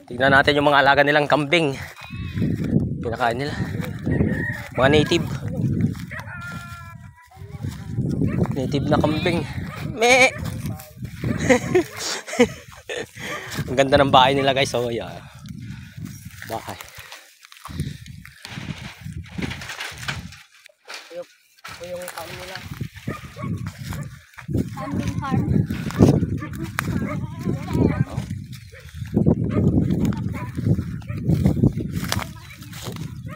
Tignan natin yung mga alaga nilang kambing. Pinakain nila. Mga native. Native na kambing. Me. Ang ganda ng bahay nila guys. So yeah. Bahay. Ito yung farm nila. Kambing farm.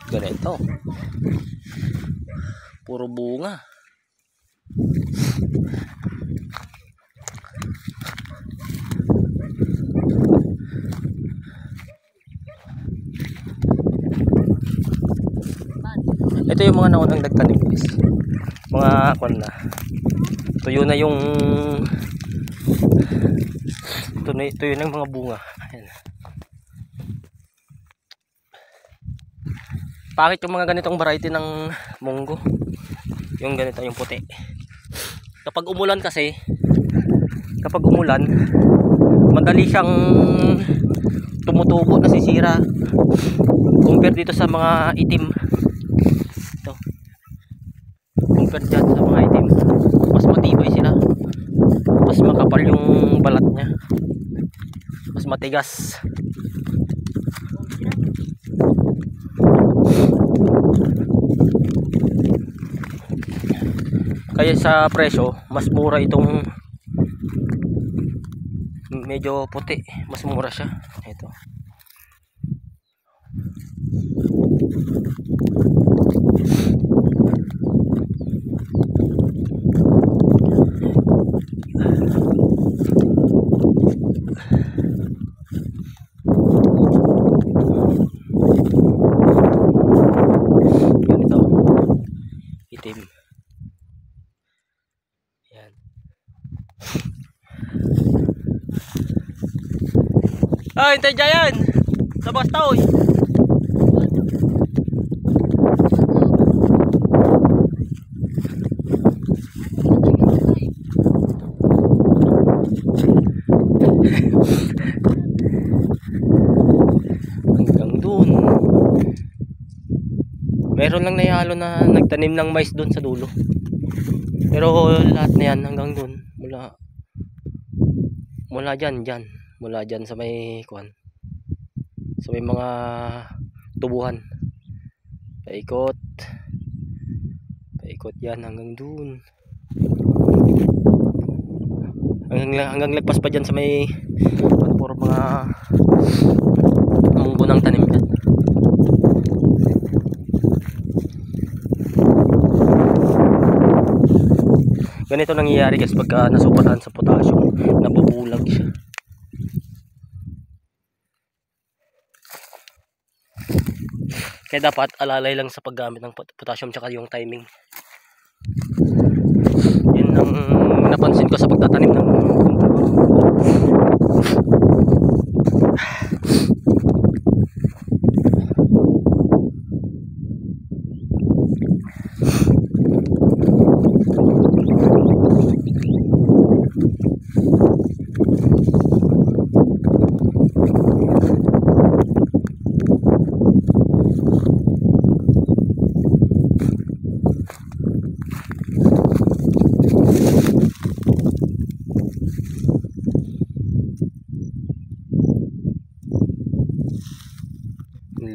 Ganito. Puro bunga. Ito yung mga naunang nagtanim guys. Mga kwan na. Tuyo na yung tuyo ng mga bunga. Ayan. Pangit yung mga ganitong variety ng munggo. Yung ganito, yung puti. Kapag umulan kasi, madali siyang tumutubo, nasisira. Compare dito sa mga itim. Ito. Compare dyan sa mga itim. Mas matibay sila. Mas makapal yung balat niya. Mas matigas. Kaya sa presyo, mas mura itong medyo puti. Mas mura siya. Ito. Ganito. Itim. Yan. Ay, hintay dyan! Sa basta, oy! Hanggang dun. Meron lang nayalo na nagtanim ng mais dun sa dulo. Pero lahat na yan hanggang dun. Mula dyan. Mula dyan sa may kuwan. Sa may mga tubuhan. Paikot yan hanggang dun. Hanggang lagpas pa dyan sa may puro mga munggo ng tanim dyan. Ganito nangyayari guys pagka nasupatan sa potassium, nabubulag siya. Kaya dapat alalay lang sa paggamit ng potassium tsaka yung timing. Yun ang napansin ko sa pagtatanim ng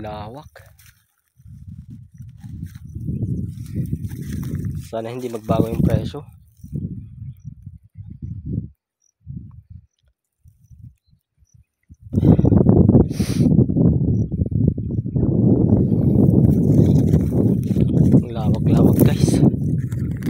lawak. Sana hindi magbago yung presyo.